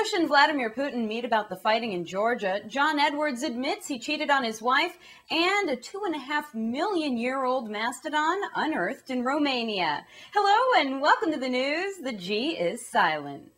Bush and Vladimir Putin meet about the fighting in Georgia. John Edwards admits he cheated on his wife, and a 2.5 million year old mastodon unearthed in Romania. Hello and welcome to the news. The G is silent.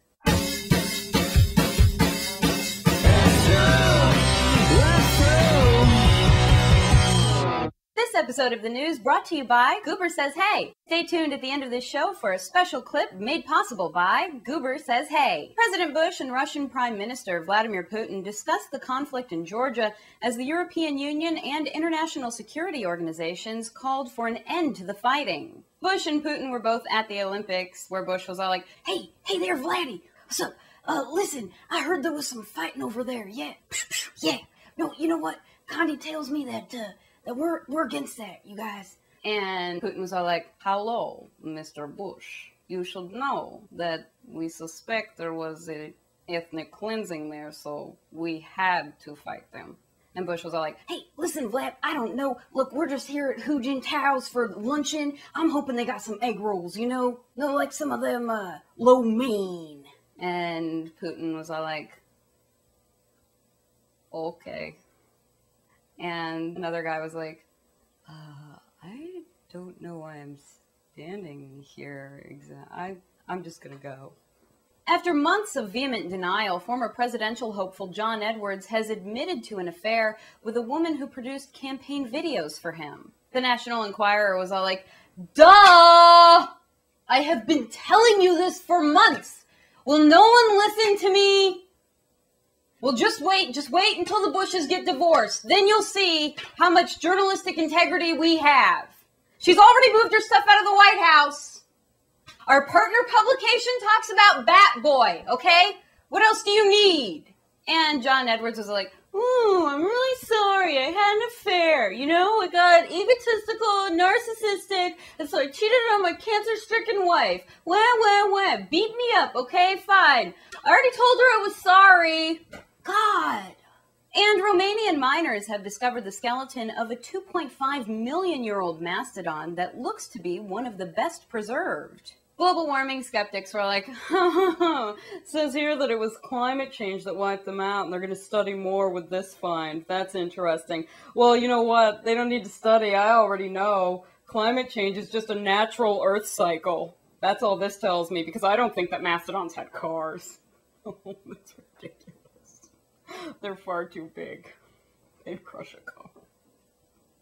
This episode of the news brought to you by Goober Says Hey. Stay tuned at the end of this show for a special clip made possible by Goober Says Hey. President Bush and Russian Prime Minister Vladimir Putin discussed the conflict in Georgia as the European Union and international security organizations called for an end to the fighting. Bush and Putin were both at the Olympics, where Bush was all like, Hey there, Vladdy. What's up? Listen, I heard there was some fighting over there. Yeah. No, you know what? Condi tells me that we're against that, you guys. And Putin was all like, hello, Mr. Bush. You should know that we suspect there was an ethnic cleansing there, so we had to fight them. And Bush was all like, hey, listen, Vlad, I don't know. Look, we're just here at Hu Jintao's for luncheon. I'm hoping they got some egg rolls, you know? No, like some of them, lo mein. And Putin was all like, okay. And another guy was like, I don't know why I'm standing here. I'm just going to go. After months of vehement denial, former presidential hopeful John Edwards has admitted to an affair with a woman who produced campaign videos for him. The National Enquirer was all like, duh! I have been telling you this for months. Will no one listen to me? Well, just wait until the Bushes get divorced. Then you'll see how much journalistic integrity we have. She's already moved her stuff out of the White House. Our partner publication talks about Bat Boy, okay? What else do you need? And John Edwards was like, ooh, I'm really sorry. I had an affair. You know, I got egotistical and narcissistic, and so I cheated on my cancer-stricken wife. Wah. Beat me up, okay? Fine. I already told her I was sorry. God. And Romanian miners have discovered the skeleton of a 2.5 million year old mastodon that looks to be one of the best preserved. Global warming skeptics were like, it says here that it was climate change that wiped them out, and they're going to study more with this find. That's interesting. Well, you know what? They don't need to study. I already know. Climate change is just a natural Earth cycle. That's all this tells me, because I don't think that mastodons had cars. Oh, that's ridiculous. They're far too big. They'd crush a car.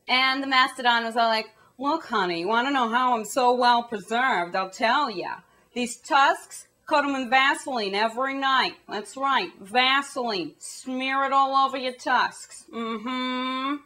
And the mastodon was all like, look, honey, you want to know how I'm so well preserved? I'll tell ya. These tusks, coat them in Vaseline every night. That's right, Vaseline. Smear it all over your tusks. And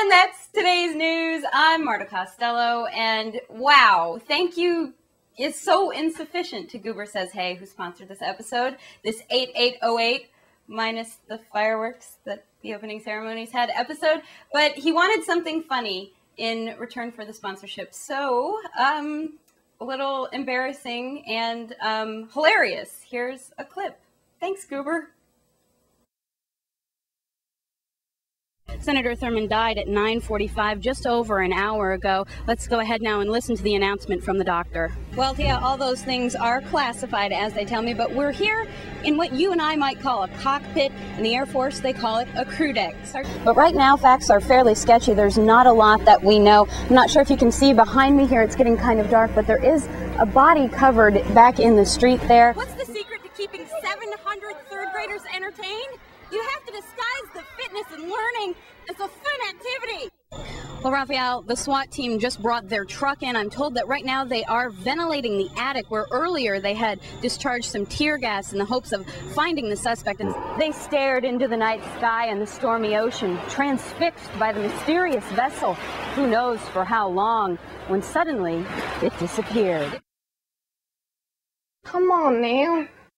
that's today's news. I'm Marta Costello, and wow, thank you. It's so insufficient to Goober Says Hey, who sponsored this episode. This 8808, minus the fireworks that the opening ceremonies had episode. But he wanted something funny in return for the sponsorship. So, a little embarrassing and hilarious. Here's a clip. Thanks, Goober. Senator Thurmond died at 9:45, just over an hour ago. Let's go ahead now and listen to the announcement from the doctor. Well, yeah, all those things are classified, as they tell me, but we're here in what you and I might call a cockpit. In the Air Force, they call it a crew deck. But right now, facts are fairly sketchy. There's not a lot that we know. I'm not sure if you can see behind me here. It's getting kind of dark, but there is a body covered back in the street there. What's the secret to keeping 700 third graders entertained? You have to disguise the fitness and learning as a fun activity. Well, Raphael, the SWAT team just brought their truck in. I'm told that right now they are ventilating the attic, where earlier they had discharged some tear gas in the hopes of finding the suspect. And they stared into the night sky and the stormy ocean, transfixed by the mysterious vessel, who knows for how long, when suddenly it disappeared. Come on now.